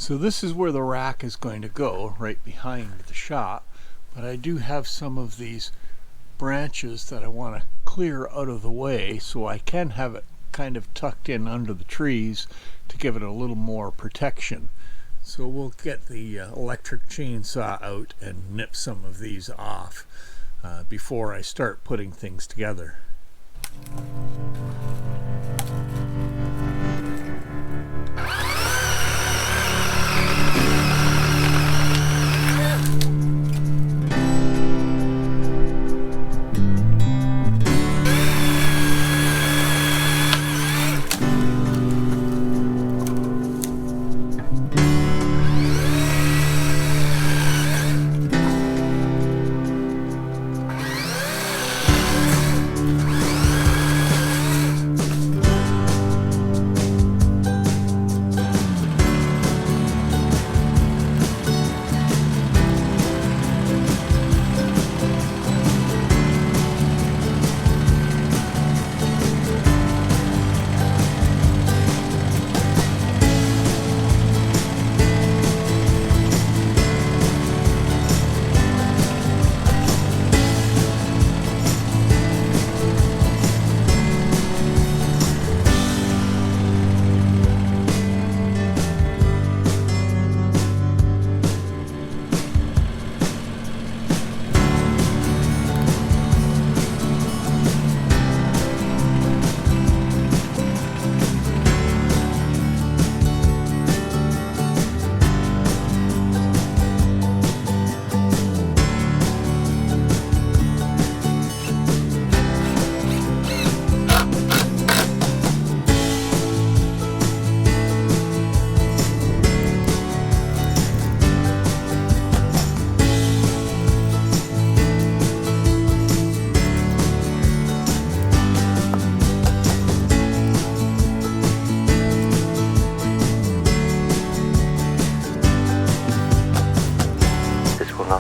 So this is where the rack is going to go, right behind the shop, but I do have some of these branches that I want to clear out of the way so I can have it kind of tucked in under the trees to give it a little more protection. So we'll get the electric chainsaw out and nip some of these off before I start putting things together.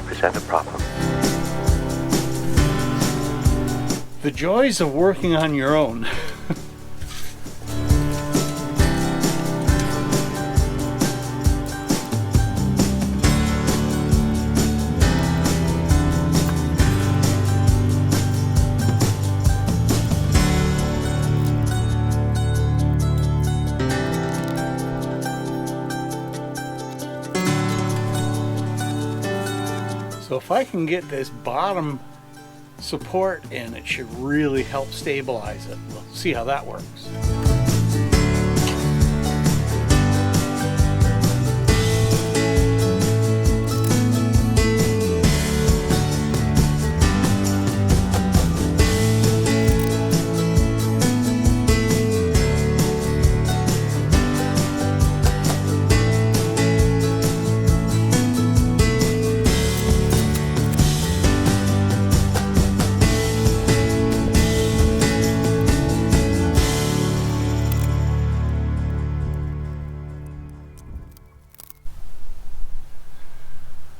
Present a problem. The joys of working on your own. So if I can get this bottom support in, it should really help stabilize it. We'll see how that works.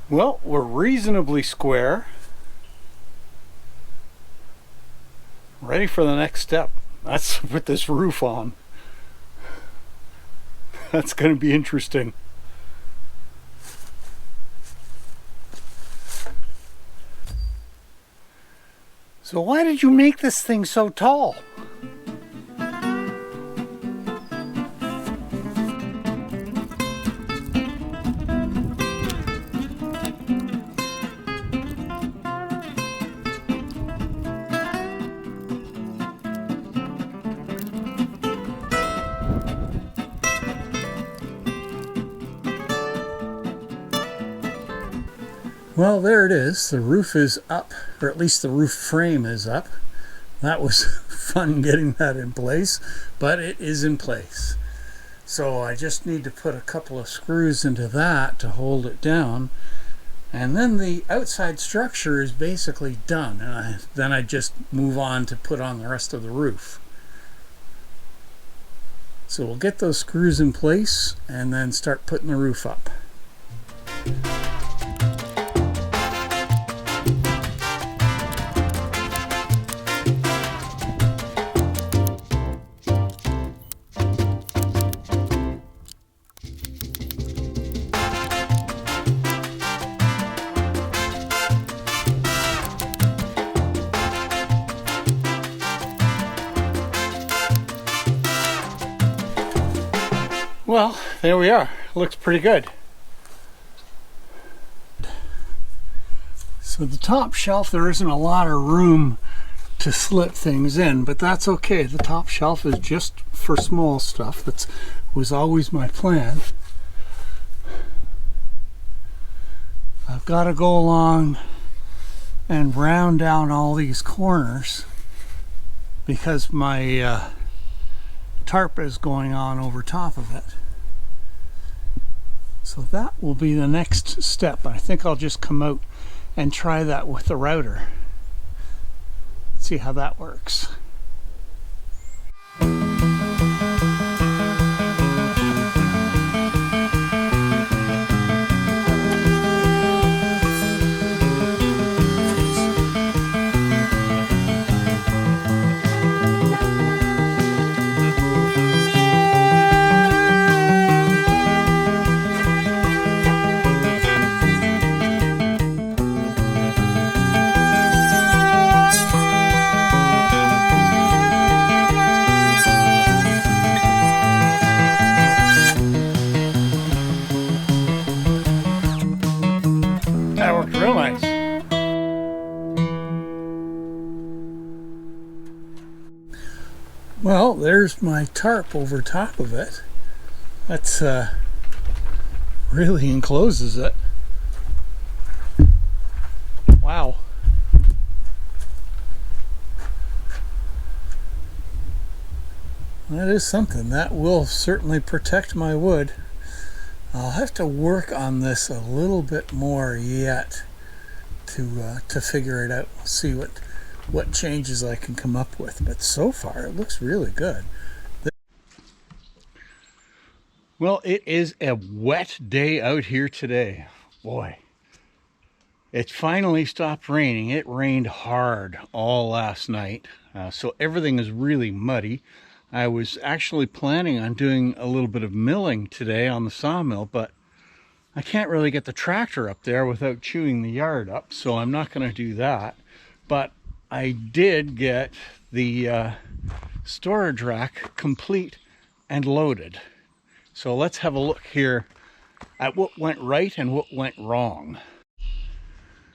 Well, we're reasonably square. Ready for the next step. That's put this roof on. That's going to be interesting. So why did you make this thing so tall? Well, there it is. The roof is up, or at least the roof frame is up. That was fun getting that in place, but it is in place. So I just need to put a couple of screws into that to hold it down. And then the outside structure is basically done. And then I just move on to put on the rest of the roof. So we'll get those screws in place and then start putting the roof up. Well, there we are. Looks pretty good. So the top shelf, there isn't a lot of room to slip things in, but that's okay. The top shelf is just for small stuff. That was always my plan. I've got to go along and round down all these corners because my tarp is going on over top of it. So that will be the next step. I think I'll just come out and try that with the router. See how that works. That worked real nice. Well, there's my tarp over top of it. That's really encloses it. Wow. That is something. That will certainly protect my wood. I'll have to work on this a little bit more yet to figure it out. We'll see what changes I can come up with. But so far, it looks really good. Well, it is a wet day out here today. Boy, it finally stopped raining. It rained hard all last night, so everything is really muddy. I was actually planning on doing a little bit of milling today on the sawmill, but I can't really get the tractor up there without chewing the yard up, so I'm not going to do that. But I did get the storage rack complete and loaded. So let's have a look here at what went right and what went wrong.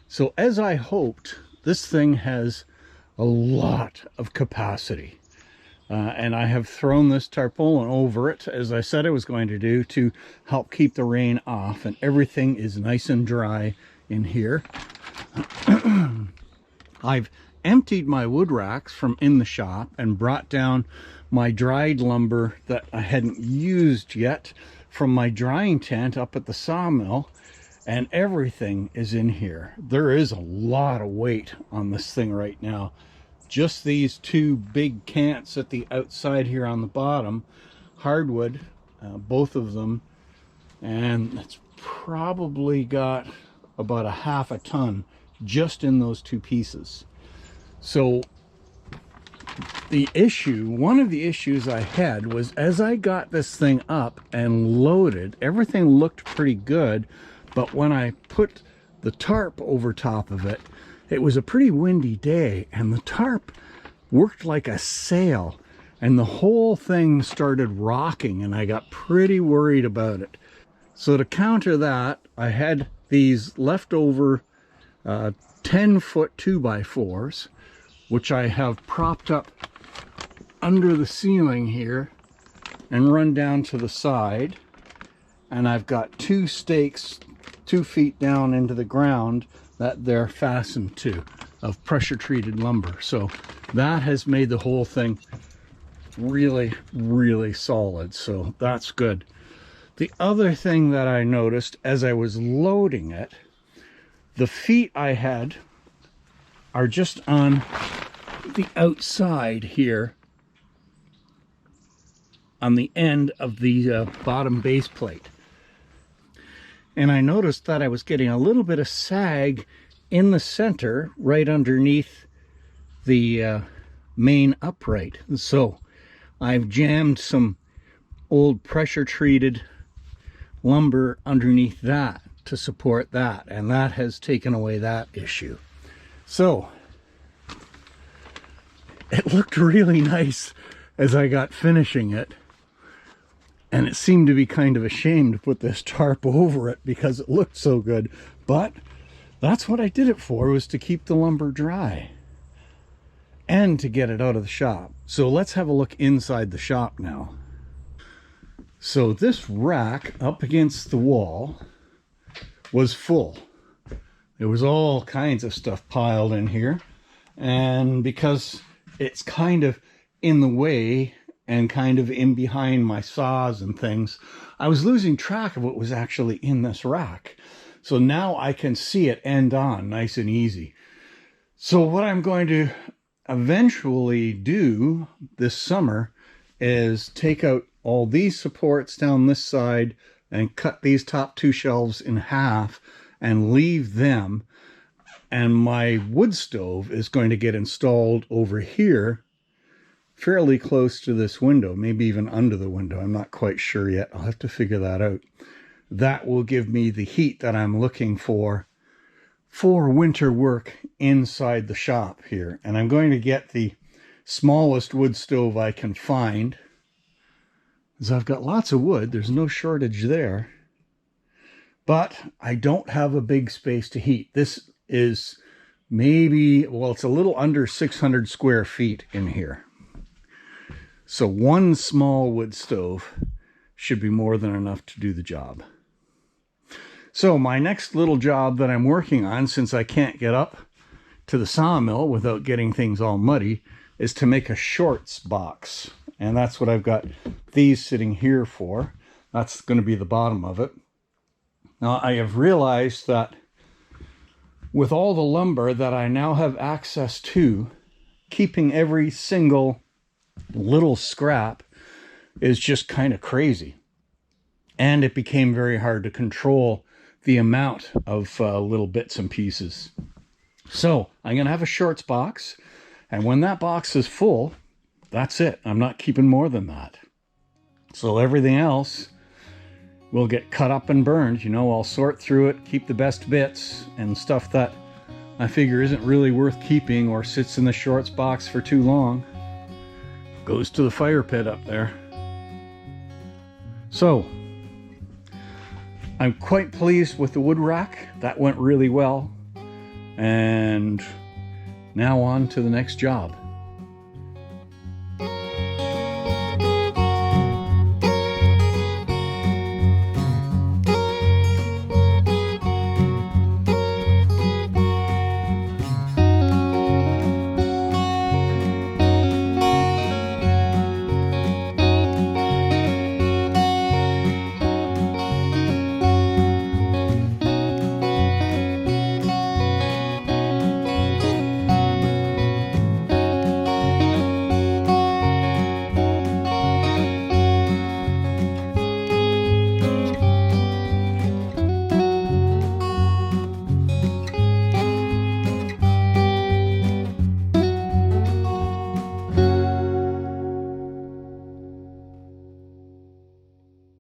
So as I hoped, this thing has a lot of capacity. And I have thrown this tarpaulin over it, as I said I was going to do, to help keep the rain off, and everything is nice and dry in here. I've emptied my wood racks from in the shop and brought down my dried lumber that I hadn't used yet from my drying tent up at the sawmill, and everything is in here. There is a lot of weight on this thing right now. Just these two big cants at the outside here on the bottom, hardwood, both of them, and it's probably got about a half a ton just in those two pieces. So the issue, one of the issues I had was, as I got this thing up and loaded, everything looked pretty good, but when I put the tarp over top of it, it was a pretty windy day, and the tarp worked like a sail, and the whole thing started rocking, and I got pretty worried about it. So to counter that, I had these leftover 10-foot 2x4s, which I have propped up under the ceiling here and run down to the side. And I've got two stakes 2 feet down into the ground that they're fastened to, of pressure treated lumber. So that has made the whole thing really, really solid. So that's good. The other thing that I noticed as I was loading it, the feet I had are just on the outside here on the end of the bottom base plate. And I noticed that I was getting a little bit of sag in the center right underneath the main upright. And so I've jammed some old pressure treated lumber underneath that to support that, and that has taken away that issue. So it looked really nice as I got finishing it, And it seemed to be kind of a shame to put this tarp over it because it looked so good. But that's what I did it for, was to keep the lumber dry and to get it out of the shop. So let's have a look inside the shop now. So this rack up against the wall was full. There was all kinds of stuff piled in here. And because it's kind of in the way and kind of in behind my saws and things, I was losing track of what was actually in this rack. So now I can see it end on nice and easy. So what I'm going to eventually do this summer is take out all these supports down this side and cut these top two shelves in half and leave them. And my wood stove is going to get installed over here, fairly close to this window, maybe even under the window. I'm not quite sure yet. I'll have to figure that out. That will give me the heat that I'm looking for winter work inside the shop here. And I'm going to get the smallest wood stove I can find, because I've got lots of wood. There's no shortage there. But I don't have a big space to heat. This is maybe, well, it's a little under 600 square feet in here. So one small wood stove should be more than enough to do the job. So my next little job that I'm working on, since I can't get up to the sawmill without getting things all muddy, is to make a shorts box. And that's what I've got these sitting here for. That's going to be the bottom of it. Now I have realized that with all the lumber that I now have access to, keeping every single little scrap is just kind of crazy. And it became very hard to control the amount of little bits and pieces. So I'm going to have a shorts box. And when that box is full, that's it. I'm not keeping more than that. So everything else will get cut up and burned. You know, I'll sort through it, keep the best bits, and stuff that I figure isn't really worth keeping or sits in the shorts box for too long goes to the fire pit up there. So I'm quite pleased with the wood rack. That went really well. And now on to the next job.